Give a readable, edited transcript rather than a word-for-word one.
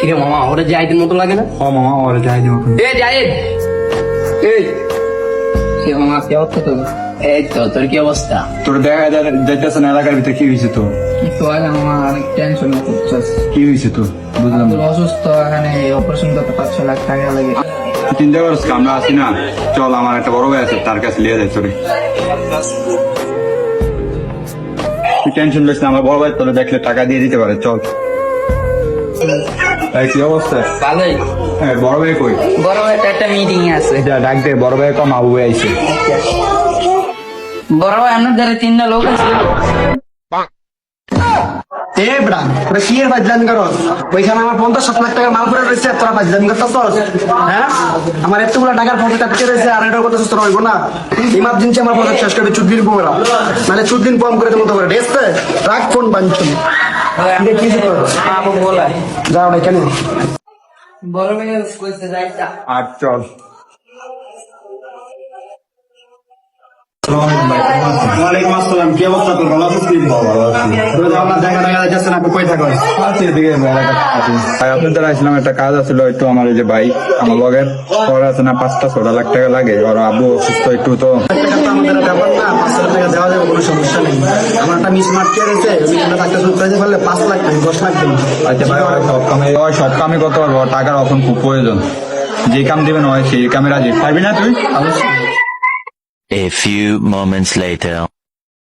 কিরে মামা ওরা জাহিদের মতো লাগে না? ও মামা ওরে যাই দিব এ জাহিদ, এই কি মামা কি অবস্থা তোর? এই তো তোর কি অবস্থা? তোর দেখা যাইতেছে না এলাকার ভিতরে কি হয়েছে তোর? কিছু হয় না মামা, অনেক টেনশন করছিস। কি হয়েছে তোর বুঝলাম না। অসুস্থ, এখানে অপারেশন করতে 5-6 লাখ টাকা লাগে। চিন্তা করছ আমরা আছি না, চল আমার একটা বড় ভাই আছে তার কাছে লিয়ে যাই তোরে। তুই টেনশন নিস না, আমার বড় ভাই তোরে দেখলে টাকা দিয়ে দিতে পারে, চল। এই কি অবস্থা? ভালোই। হ্যাঁ বড় ভাই কই? বড় ভাইটা একটা মিটিং আছে। যা ডাক দে, বড় ভাই কম আবু ভাই আইছে। বড় ভাই আপনার দ্বারা 3টা লোক আছে। এ ব্রা, তোরা কি এর বাজলাম করো? ওইখানে আমার 50-60 লাখ টাকার মাল পড়ে রয়েছে, তোরা বাজলাম করতেছস? হ্যাঁ, আমার এতগুলো টাকার পকেট কাটতে রয়েছে, আর এটার কথা তোরা হইব না। ইমার্জেন্সি আমার পকেট শেষ করে চুদ্দিন পোমেরা, মানে চুদ্দিন পম করে দেবো তোরা। ডেস্তে রাখ ফোন বাঞ্চন। কি করো? আপু বলাই। যাও না কেন? বড় ভাই কইছে যাইতা। আর চল। ওয়ালাইকুম আসসালাম, কি অবস্থা তোর? ভালো আছিস? তোরা আপনার জায়গা টাকা যাচ্ছে না, কই থাকো? আপনাদের আসলাম, একটা কাজ আছিল একটু। আমার এই যে ভাই আমার লগের পরে আছে না 5-6 লাখ টাকা লাগে, ওর আব্বু অসুস্থ একটু তো। টাকা তো আমাদের ব্যাপার না, 5 লাখ টাকা দেওয়া যাবে, কোনো সমস্যা নেই। আমার একটা মিসমার্ট রয়েছে, ওই টাকা শুনতে পারলে 5 লাখ টাকা 10 লাখ দিন। আচ্ছা ভাই, সব কামে করতে পারবো, টাকার এখন খুব প্রয়োজন। যে কাম দিবেন হয় সেই কামে রাজি। পারবি না তুই? A few moments later.